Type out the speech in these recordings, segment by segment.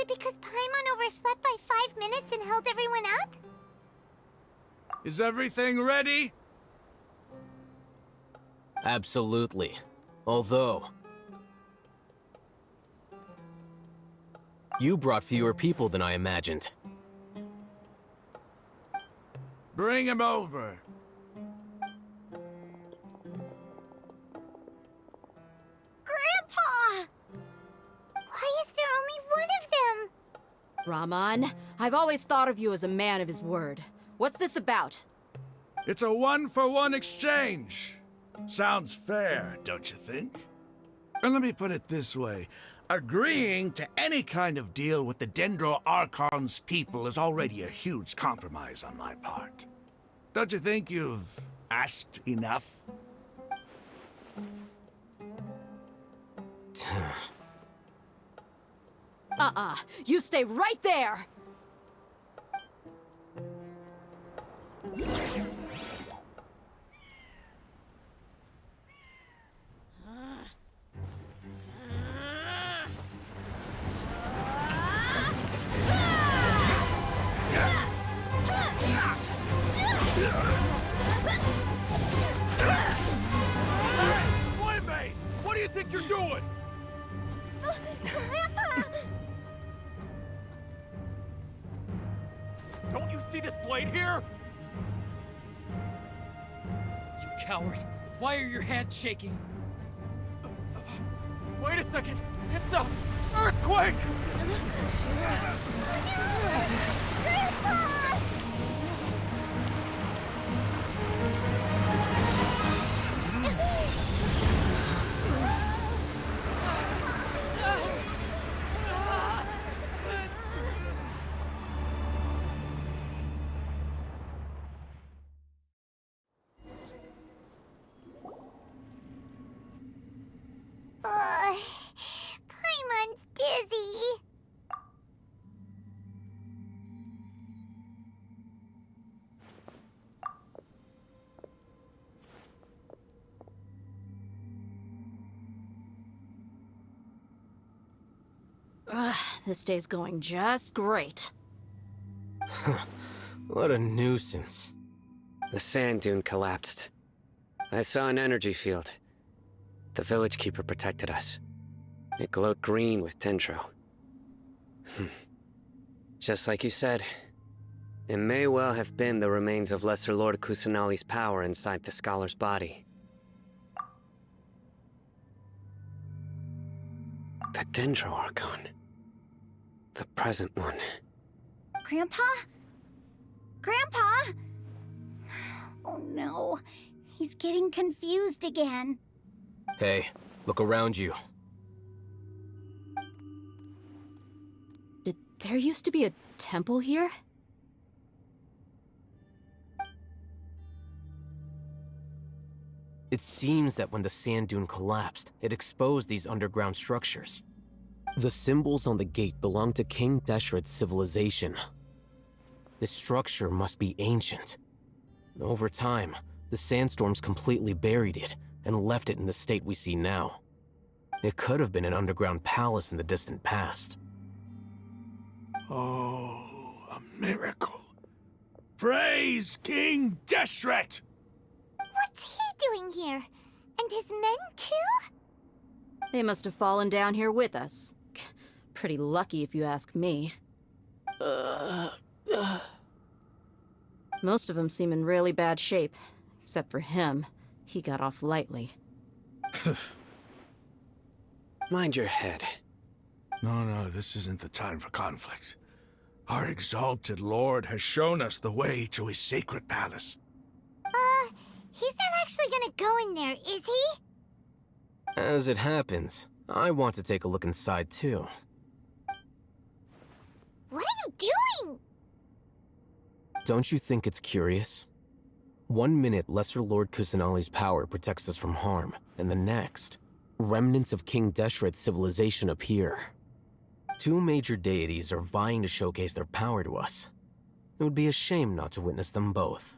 it because Paimon overslept by 5 minutes and held everyone up? Is everything ready? Absolutely. Although... you brought fewer people than I imagined. Bring him over. Grandpa! Why is there only one of them? Rahman, I've always thought of you as a man of his word. What's this about? It's a one-for-one exchange. Sounds fair, don't you think? And let me put it this way. Agreeing to any kind of deal with the Dendro Archon's people is already a huge compromise on my part. Don't you think you've asked enough? You stay right there! Playmate! What do you think you're doing? Grandpa! Don't you see this blade here? You coward! Why are your hands shaking? Wait a second! It's a earthquake! Grandpa! Paimon's dizzy. This day's going just great. What a nuisance. The sand dune collapsed. I saw an energy field. The village keeper protected us. It glowed green with dendro. Just like you said, it may well have been the remains of Lesser Lord Kusanali's power inside the scholar's body. The Dendro Archon. The present one. Grandpa? Grandpa? Oh no, he's getting confused again. Hey, look around you. Did there used to be a temple here? It seems that when the sand dune collapsed, it exposed these underground structures. The symbols on the gate belong to King Deshret's civilization. This structure must be ancient. Over time, the sandstorms completely buried it and left it in the state we see now. It could have been an underground palace in the distant past. Oh, a miracle. Praise King Deshret! What's he doing here? And his men too? They must have fallen down here with us. Pretty lucky if you ask me. Most of them seem in really bad shape. Except for him. He got off lightly. Mind your head. No, this isn't the time for conflict. Our exalted lord has shown us the way to his sacred palace. He's not actually gonna go in there, is he? As it happens, I want to take a look inside too. What are you doing? Don't you think it's curious? 1 minute, Lesser Lord Kusanali's power protects us from harm, and the next, remnants of King Deshret's civilization appear. Two major deities are vying to showcase their power to us. It would be a shame not to witness them both.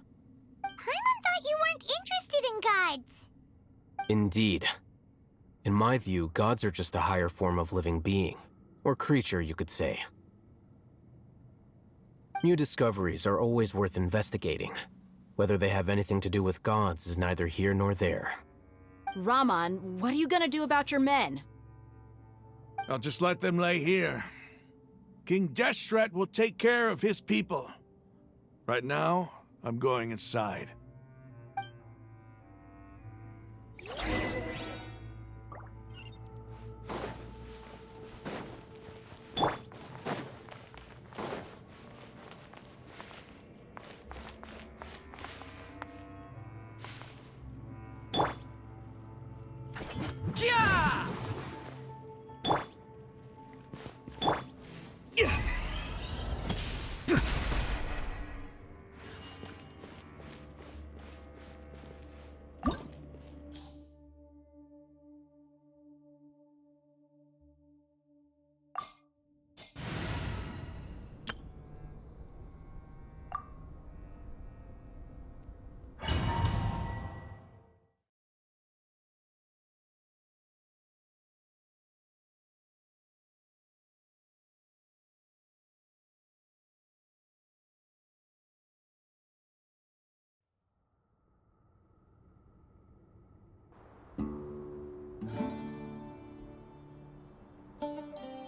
Paimon thought you weren't interested in gods. Indeed. In my view, gods are just a higher form of living being. Or creature, you could say. New discoveries are always worth investigating. Whether they have anything to do with gods is neither here nor there. Raman, what are you gonna do about your men? I'll just let them lay here. King Deshret will take care of his people. Right now, I'm going inside.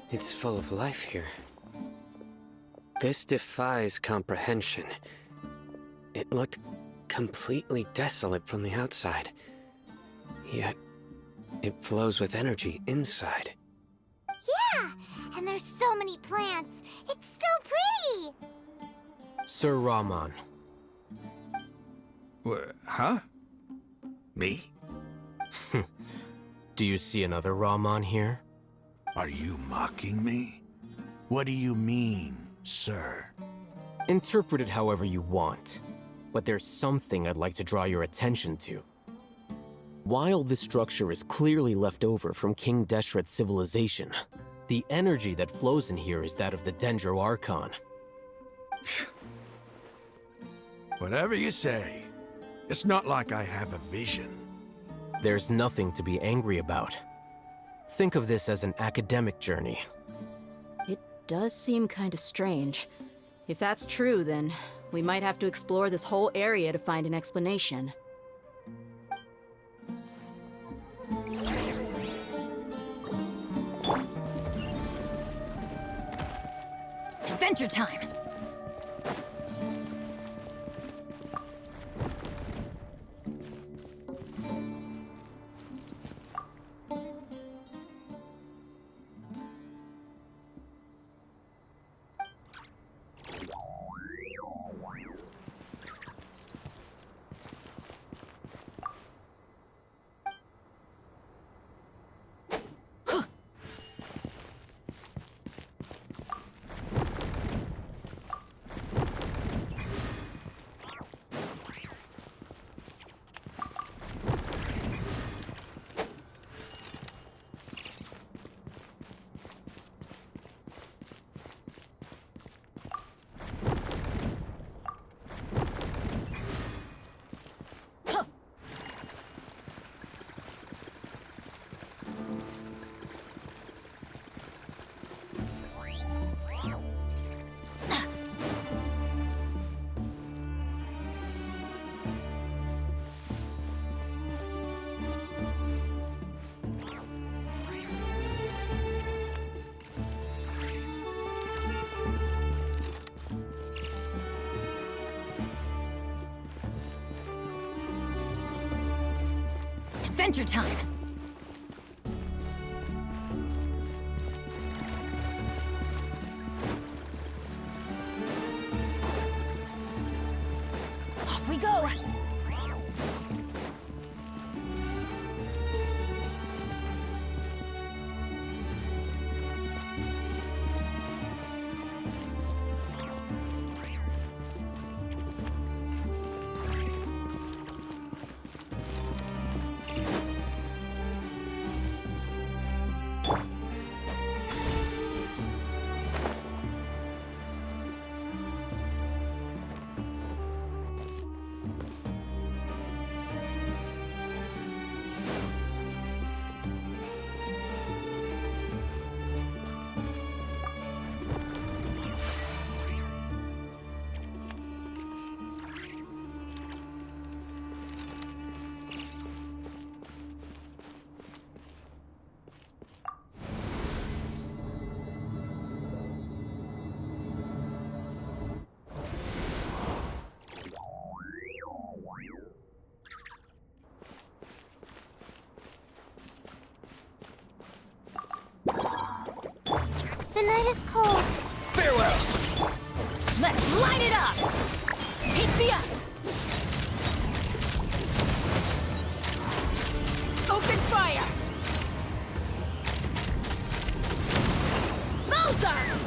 It's full of life here. This defies comprehension. It looked completely desolate from the outside. Yet, it flows with energy inside. Yeah, and there's so many plants. It's so pretty. Sir Raman, Huh? Me? do you see another Raman here? Are you mocking me? What do you mean, sir? Interpret it however you want, but there's something I'd like to draw your attention to. While this structure is clearly left over from King Deshret's civilization, the energy that flows in here is that of the Dendro Archon. Whatever you say. It's not like I have a vision. There's nothing to be angry about. Think of this as an academic journey. It does seem kinda strange. If that's true, then we might have to explore this whole area to find an explanation. Adventure time! Adventure time! Off we go! is cold. Farewell! Let's light it up! Take me up! Open fire! Mauser!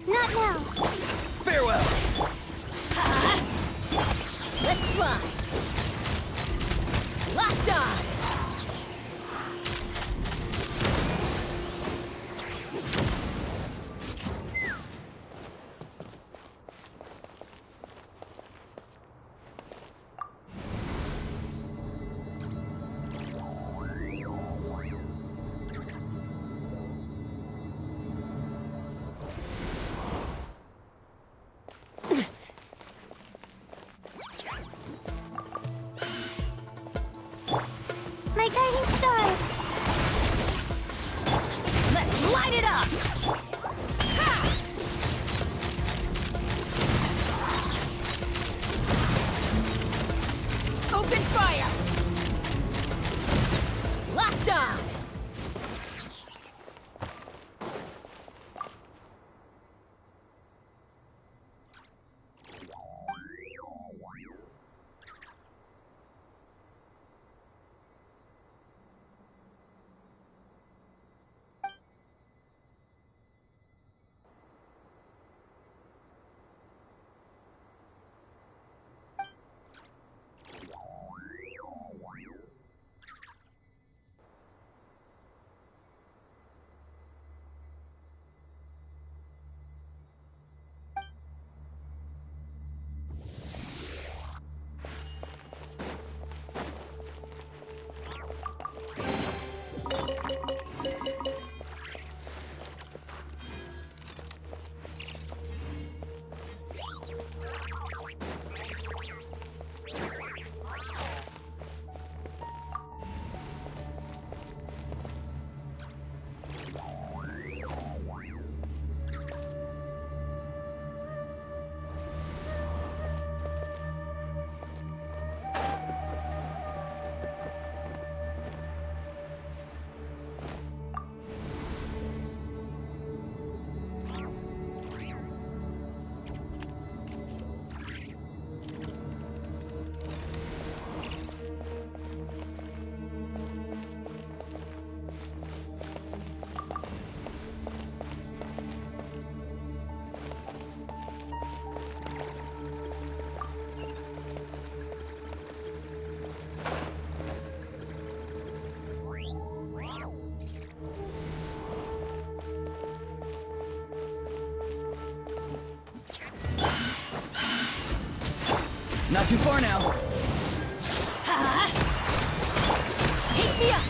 Not now. Farewell! Let's fly! Locked on! My guiding star. Let's light it up! Ha! Open fire! Locked on! Not too far now. Ha! Take me up!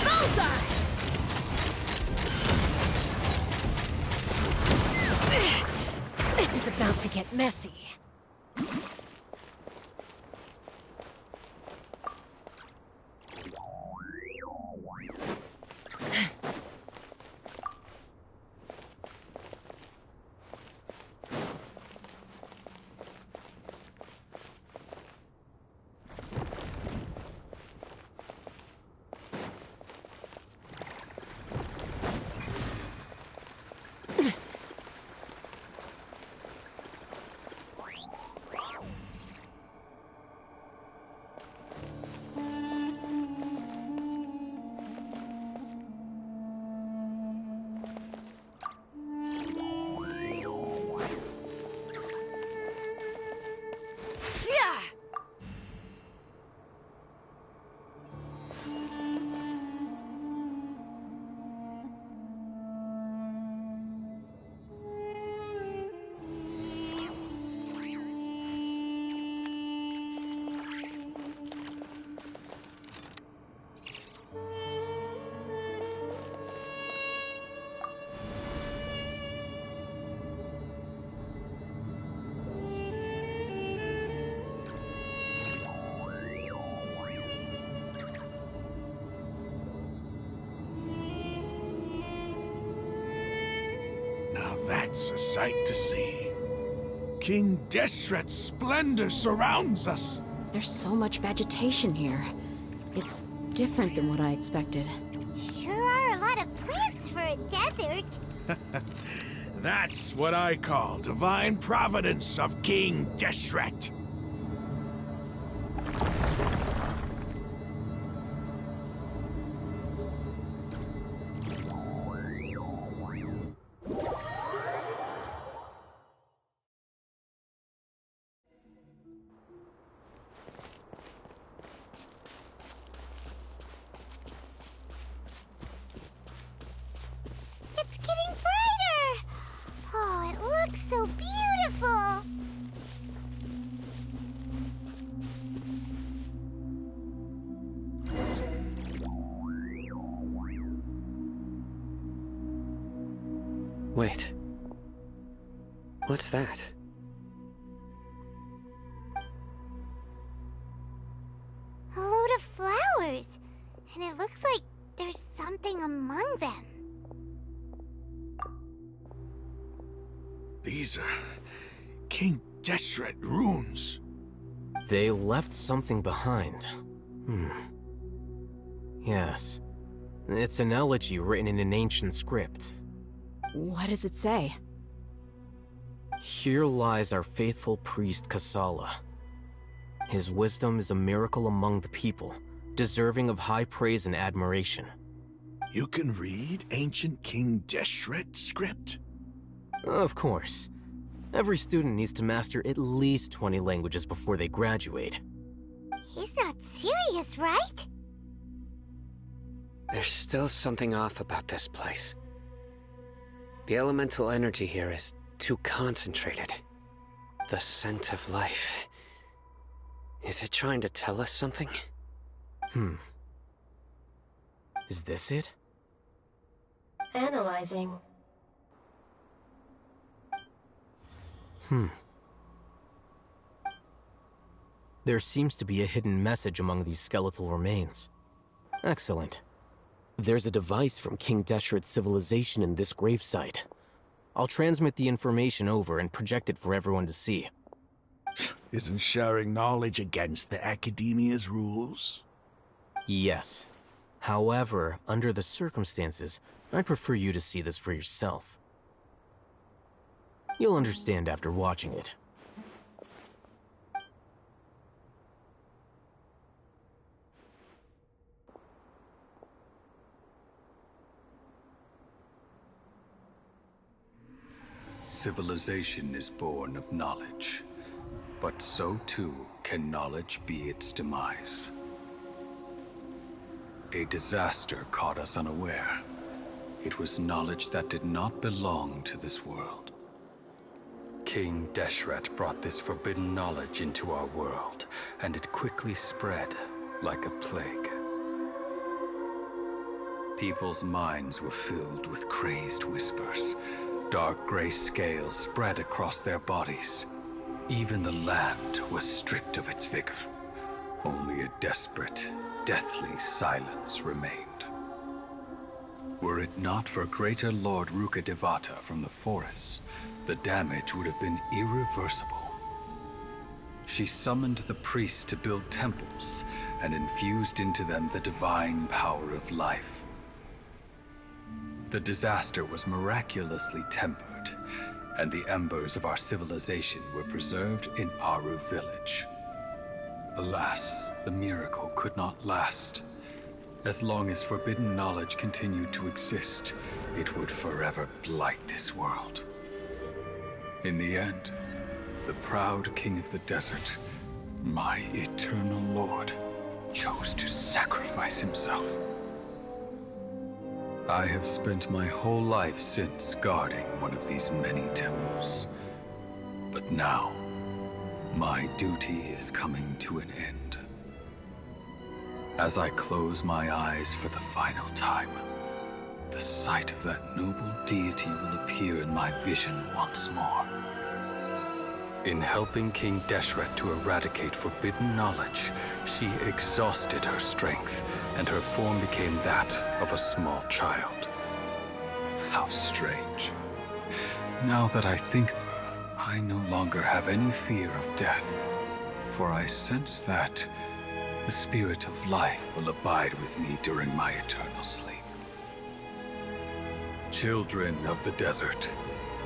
Bullseye! This is about to get messy. Now that's a sight to see. King Deshret's splendor surrounds us. There's so much vegetation here. It's different than what I expected. Sure are a lot of plants for a desert. That's what I call divine providence of King Deshret. It's getting brighter! Oh, it looks so beautiful! Wait. What's that? A load of flowers. And it looks like there's something among them. These are King Deshret runes. They left something behind. Yes. It's an elegy written in an ancient script. What does it say? Here lies our faithful priest Kasala. His wisdom is a miracle among the people, deserving of high praise and admiration. You can read ancient King Deshret script? Of course. Every student needs to master at least 20 languages before they graduate. He's not serious, right? There's still something off about this place. The elemental energy here is too concentrated. The scent of life. Is it trying to tell us something? Is this it? Analyzing. There seems to be a hidden message among these skeletal remains. Excellent. There's a device from King Deshret's civilization in this gravesite. I'll transmit the information over and project it for everyone to see. Isn't sharing knowledge against the Academia's rules? Yes. However, under the circumstances, I'd prefer you to see this for yourself. You'll understand after watching it. Civilization is born of knowledge, but so too can knowledge be its demise. A disaster caught us unaware. It was knowledge that did not belong to this world. King Deshret brought this forbidden knowledge into our world, and it quickly spread like a plague. People's minds were filled with crazed whispers. Dark gray scales spread across their bodies. Even the land was stripped of its vigor. Only a desperate, deathly silence remained. Were it not for Greater Lord Rukkhadevata from the forests, the damage would have been irreversible. She summoned the priests to build temples and infused into them the divine power of life. The disaster was miraculously tempered, and the embers of our civilization were preserved in Aru village. Alas, the miracle could not last. As long as forbidden knowledge continued to exist, it would forever blight this world. In the end, the proud king of the desert, my eternal lord, chose to sacrifice himself. I have spent my whole life since guarding one of these many temples. But now, my duty is coming to an end. As I close my eyes for the final time, the sight of that noble deity will appear in my vision once more. In helping King Deshret to eradicate forbidden knowledge, she exhausted her strength, and her form became that of a small child. How strange. Now that I think of her, I no longer have any fear of death, for I sense that the spirit of life will abide with me during my eternal sleep. Children of the desert,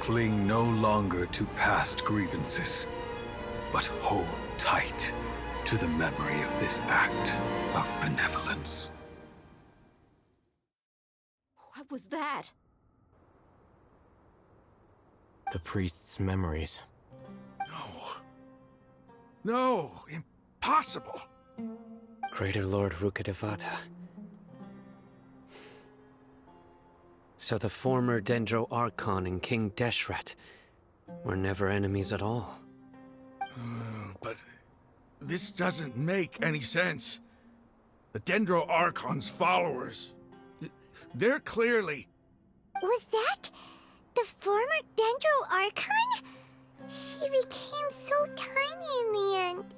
cling no longer to past grievances, but hold tight to the memory of this act of benevolence. What was that? The priest's memories. No, impossible. Greater Lord Rukkhadevata. So the former Dendro Archon and King Deshret were never enemies at all. But this doesn't make any sense. The Dendro Archon's followers, they're clearly... Was that the former Dendro Archon? She became so tiny in the end.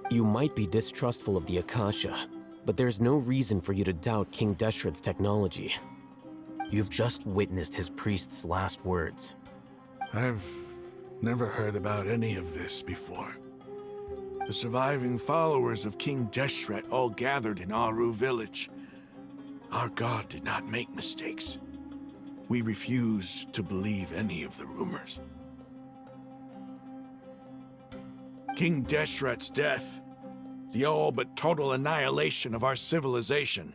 You might be distrustful of the Akasha, but there's no reason for you to doubt King Deshret's technology. You've just witnessed his priest's last words. I've never heard about any of this before. The surviving followers of King Deshret all gathered in Aru village. Our god did not make mistakes. We refuse to believe any of the rumors. King Deshret's death, the all but total annihilation of our civilization,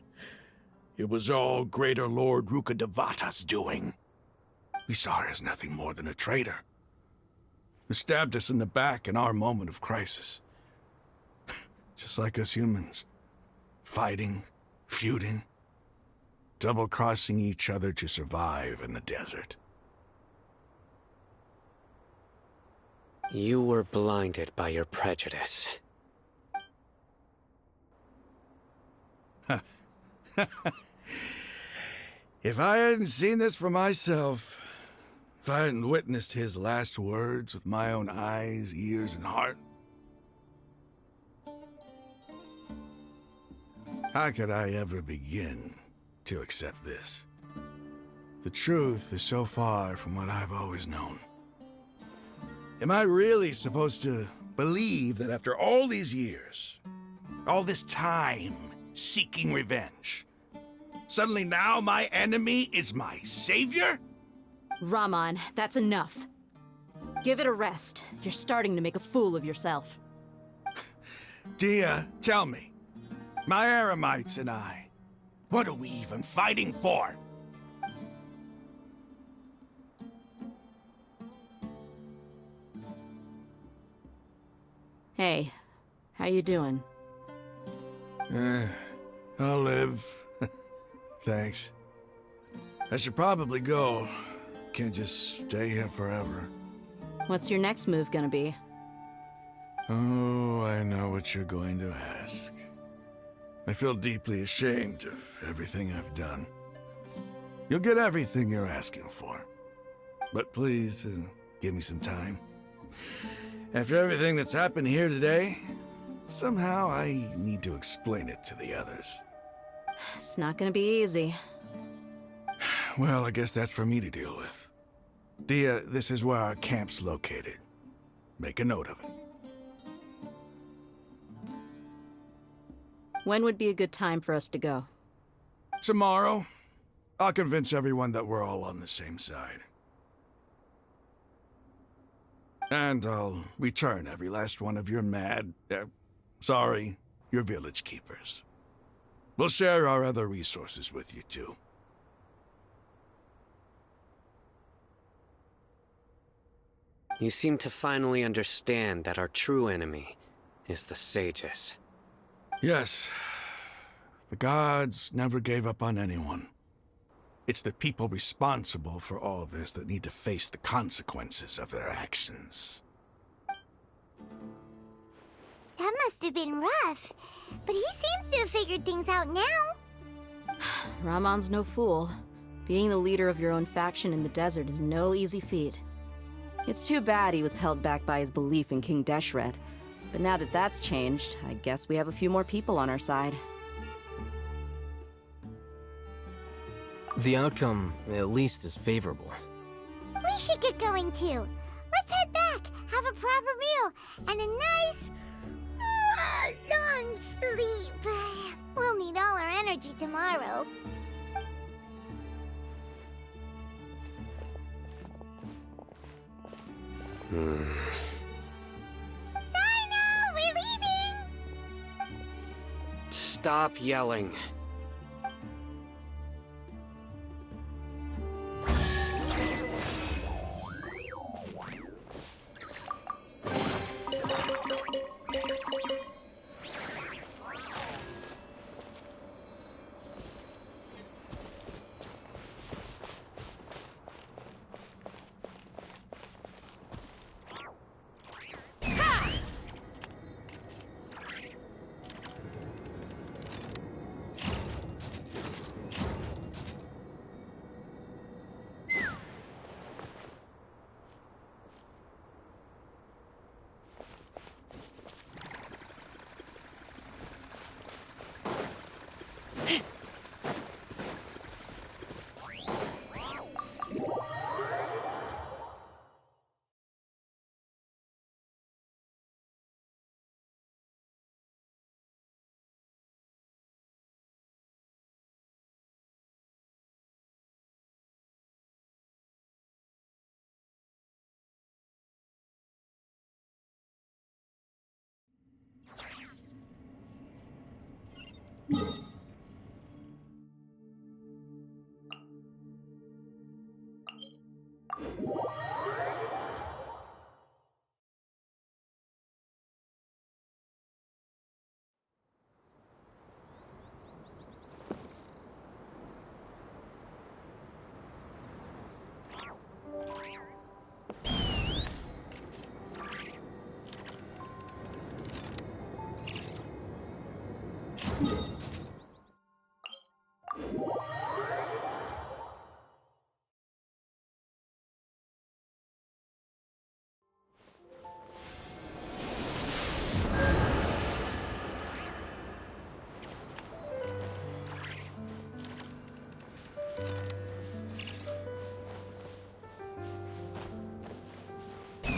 it was all Greater Lord Rukkhadevata's doing. We saw her as nothing more than a traitor, who stabbed us in the back in our moment of crisis. Just like us humans, fighting, feuding, double-crossing each other to survive in the desert. You were blinded by your prejudice. If I hadn't seen this for myself, if I hadn't witnessed his last words with my own eyes, ears, and heart, how could I ever begin to accept this? The truth is so far from what I've always known. Am I really supposed to believe that after all these years, all this time seeking revenge, suddenly now my enemy is my savior? Raman, that's enough. Give it a rest. You're starting to make a fool of yourself. Dia, tell me. My Eremites and I. What are we even fighting for? Hey, how you doing? I'll live. Thanks. I should probably go. Can't just stay here forever. What's your next move gonna be? Oh, I know what you're going to ask. I feel deeply ashamed of everything I've done. You'll get everything you're asking for. But please, give me some time. After everything that's happened here today, somehow I need to explain it to the others. It's not gonna be easy. Well, I guess that's for me to deal with. Dia, this is where our camp's located. Make a note of it. When would be a good time for us to go? Tomorrow, I'll convince everyone that we're all on the same side. And I'll return every last one of your your village keepers. We'll share our other resources with you, too. You seem to finally understand that our true enemy is the sages. Yes. The gods never gave up on anyone. It's the people responsible for all this that need to face the consequences of their actions. That must have been rough, but he seems to have figured things out now. Ramon's no fool. Being the leader of your own faction in the desert is no easy feat. It's too bad he was held back by his belief in King Deshret. But now that that's changed, I guess we have a few more people on our side. The outcome, at least, is favorable. We should get going too. Let's head back, have a proper meal, and a nice, long sleep. We'll need all our energy tomorrow. Sino, we're leaving! Stop yelling.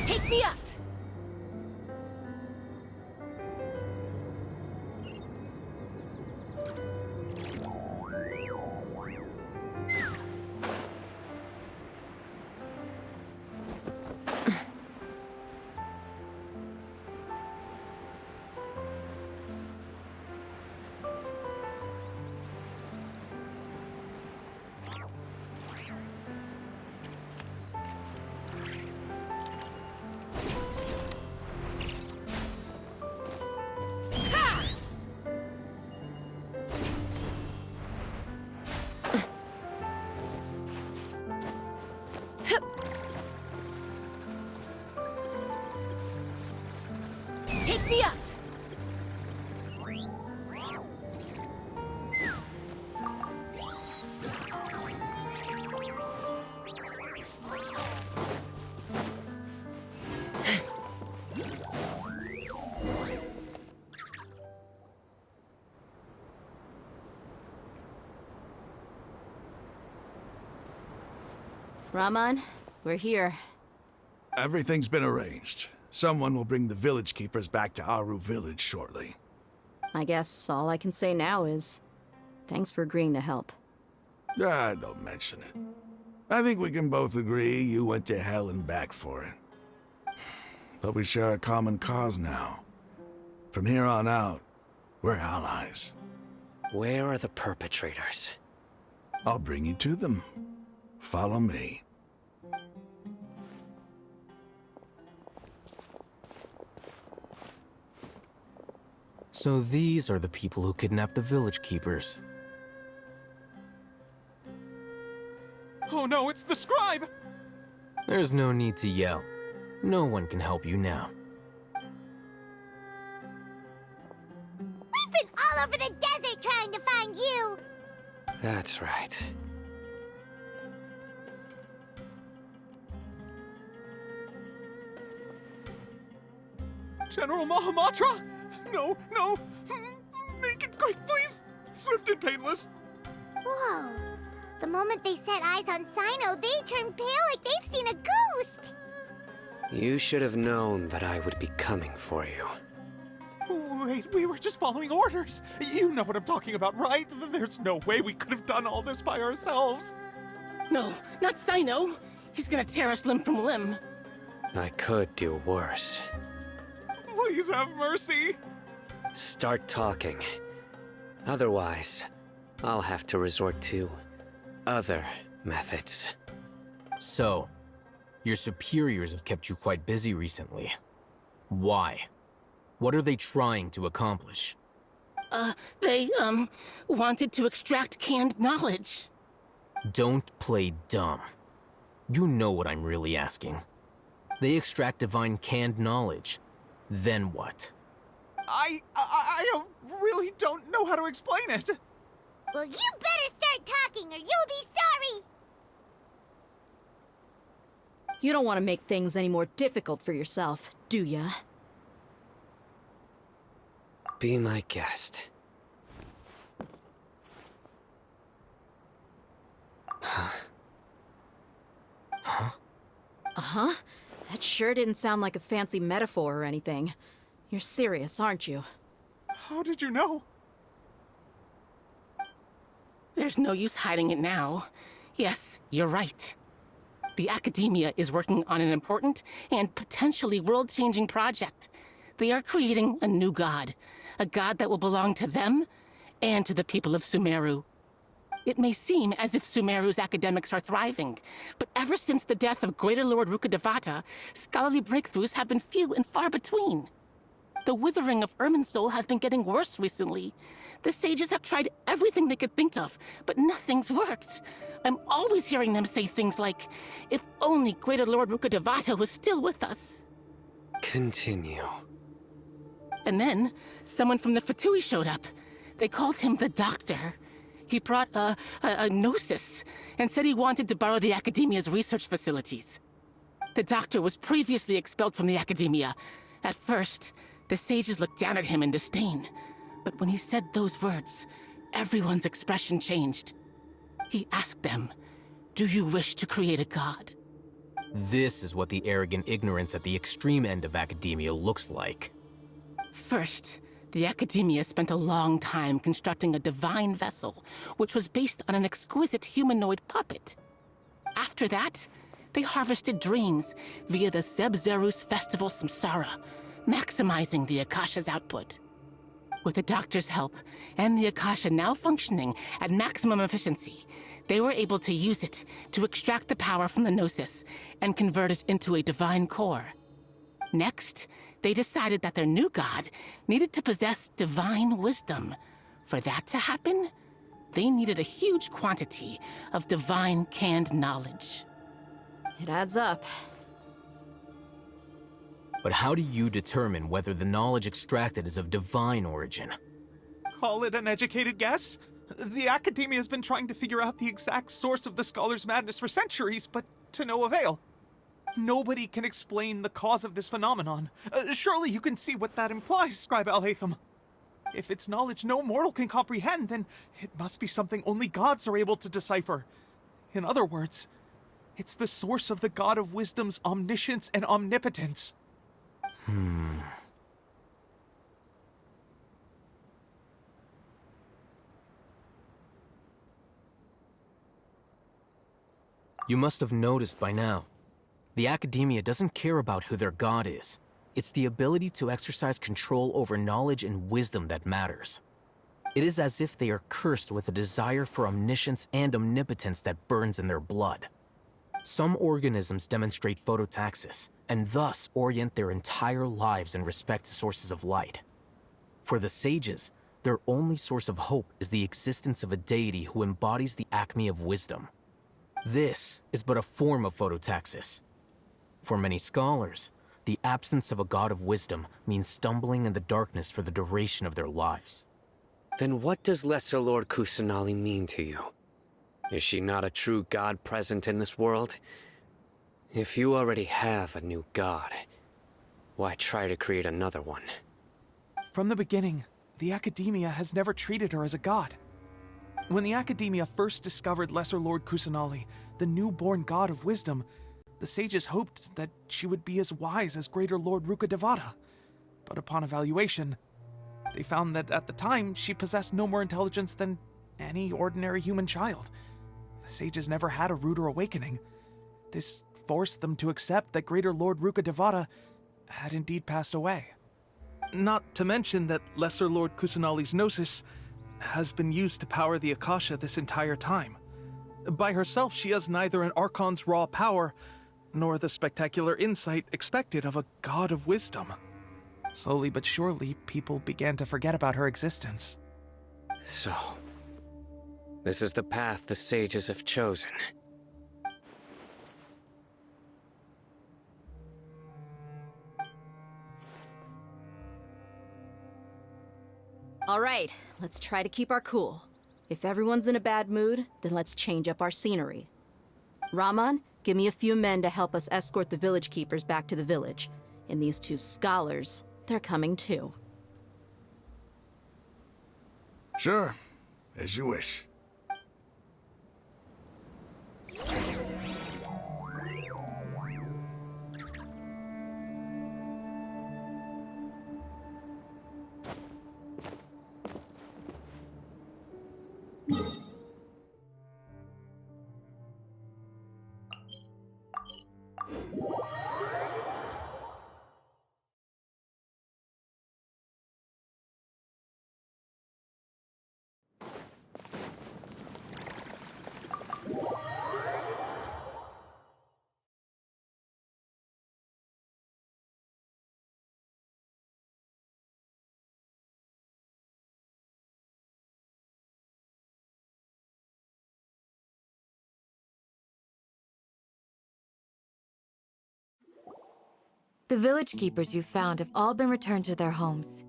Take me up! me up! Raman, we're here. Everything's been arranged. Someone will bring the village keepers back to Aru village shortly. I guess all I can say now is thanks for agreeing to help. Ah, don't mention it. I think we can both agree you went to hell and back for it. But we share a common cause now. From here on out, we're allies. Where are the perpetrators? I'll bring you to them. Follow me. So these are the people who kidnapped the village keepers. Oh no, it's the scribe! There's no need to yell. No one can help you now. We've been all over the desert trying to find you! That's right. General Mahamatra? No, no! Make it quick, please! Swift and painless! Whoa. The moment they set eyes on Sino, they turn pale like they've seen a ghost! You should have known that I would be coming for you. Wait, we were just following orders! You know what I'm talking about, right? There's no way we could have done all this by ourselves! No, not Sino. He's gonna tear us limb from limb. I could do worse. Please have mercy! Start talking. Otherwise, I'll have to resort to other methods. So, your superiors have kept you quite busy recently. Why? What are they trying to accomplish? They, wanted to extract canned knowledge. Don't play dumb. You know what I'm really asking. They extract divine canned knowledge. Then what? I really don't know how to explain it! Well, you better start talking or you'll be sorry! You don't want to make things any more difficult for yourself, do ya? Be my guest. Uh-huh. That sure didn't sound like a fancy metaphor or anything. You're serious, aren't you? How did you know? There's no use hiding it now. Yes, you're right. The Academia is working on an important and potentially world-changing project. They are creating a new god. A god that will belong to them and to the people of Sumeru. It may seem as if Sumeru's academics are thriving, but ever since the death of Greater Lord Rukkhadevata, scholarly breakthroughs have been few and far between. The withering of Irminsul has been getting worse recently. The sages have tried everything they could think of, but nothing's worked. I'm always hearing them say things like, if only Greater Lord Rukkhadevata was still with us. Continue. And then, someone from the Fatui showed up. They called him the Doctor. He brought a gnosis and said he wanted to borrow the Academia's research facilities. The Doctor was previously expelled from the Academia. At first, the sages looked down at him in disdain. But when he said those words, everyone's expression changed. He asked them, "Do you wish to create a god?" This is what the arrogant ignorance at the extreme end of academia looks like. First, the Academia spent a long time constructing a divine vessel, which was based on an exquisite humanoid puppet. After that, they harvested dreams via the Zeb-Zerus festival Samsara, maximizing the Akasha's output. With the Doctor's help, and the Akasha now functioning at maximum efficiency, they were able to use it to extract the power from the Gnosis and convert it into a divine core. Next, they decided that their new god needed to possess divine wisdom. For that to happen, they needed a huge quantity of divine canned knowledge. It adds up. But how do you determine whether the knowledge extracted is of divine origin? Call it an educated guess? The Academia has been trying to figure out the exact source of the scholar's madness for centuries, but to no avail. Nobody can explain the cause of this phenomenon. Surely you can see what that implies, Scribe Alhaitham. If it's knowledge no mortal can comprehend, then it must be something only gods are able to decipher. In other words, it's the source of the God of Wisdom's omniscience and omnipotence. You must have noticed by now. The Academia doesn't care about who their god is. It's the ability to exercise control over knowledge and wisdom that matters. It is as if they are cursed with a desire for omniscience and omnipotence that burns in their blood. Some organisms demonstrate phototaxis, and thus orient their entire lives in respect to sources of light. For the sages, their only source of hope is the existence of a deity who embodies the acme of wisdom. This is but a form of phototaxis. For many scholars, the absence of a god of wisdom means stumbling in the darkness for the duration of their lives. Then what does Lesser Lord Kusanali mean to you? Is she not a true god present in this world? If you already have a new god, why try to create another one? From the beginning, the Academia has never treated her as a god. When the Academia first discovered Lesser Lord Kusanali, the newborn god of wisdom, the sages hoped that she would be as wise as Greater Lord Rukkhadevata. But upon evaluation, they found that at the time she possessed no more intelligence than any ordinary human child. The sages never had a ruder awakening. This forced them to accept that Greater Lord Rukkhadevata had indeed passed away. Not to mention that Lesser Lord Kusanali's gnosis has been used to power the Akasha this entire time. By herself, she has neither an Archon's raw power, nor the spectacular insight expected of a god of wisdom. Slowly but surely, people began to forget about her existence. So, this is the path the sages have chosen. All right, let's try to keep our cool. If everyone's in a bad mood, then let's change up our scenery. Rahman, give me a few men to help us escort the village keepers back to the village. And these two scholars, they're coming too. Sure, as you wish. The village keepers you found have all been returned to their homes,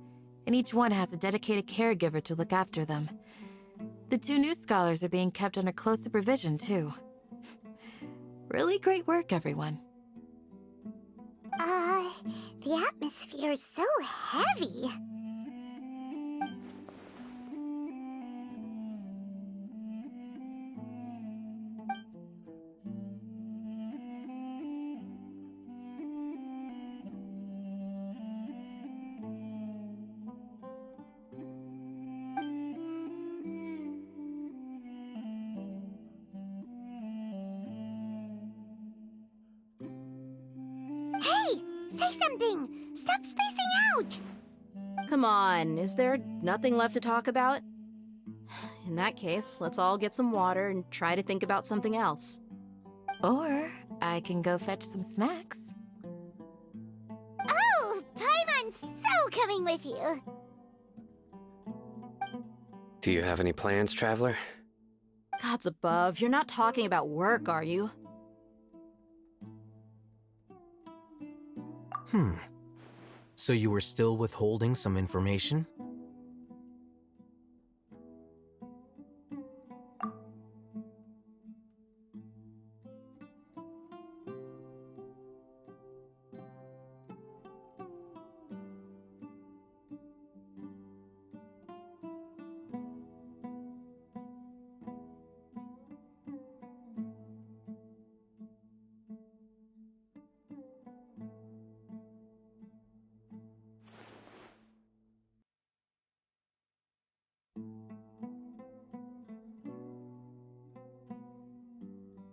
and each one has a dedicated caregiver to look after them. The two new scholars are being kept under close supervision, too. Really great work, everyone. The atmosphere is so heavy. Hey! Say something! Stop spacing out! Come on, is there nothing left to talk about? In that case, let's all get some water and try to think about something else. Or I can go fetch some snacks. Oh! Paimon's so coming with you! Do you have any plans, Traveler? Gods above, you're not talking about work, are you? So you were still withholding some information?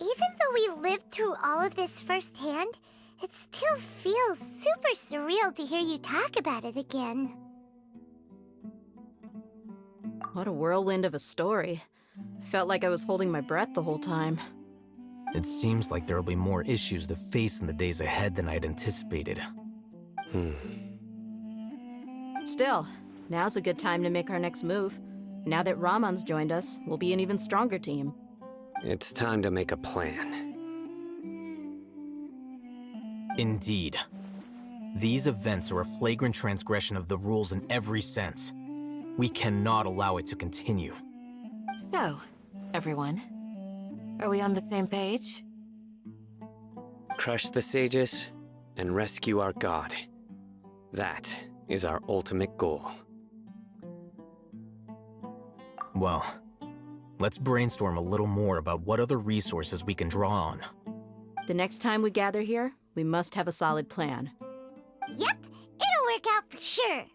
Even though we lived through all of this firsthand, it still feels super surreal to hear you talk about it again. What a whirlwind of a story. I felt like I was holding my breath the whole time. It seems like there will be more issues to face in the days ahead than I'd anticipated. Still, now's a good time to make our next move. Now that Ramon's joined us, we'll be an even stronger team. It's time to make a plan. Indeed. These events are a flagrant transgression of the rules in every sense. We cannot allow it to continue. So, everyone, are we on the same page? Crush the sages and rescue our god. That is our ultimate goal. Well, let's brainstorm a little more about what other resources we can draw on. The next time we gather here, we must have a solid plan. Yep, it'll work out for sure.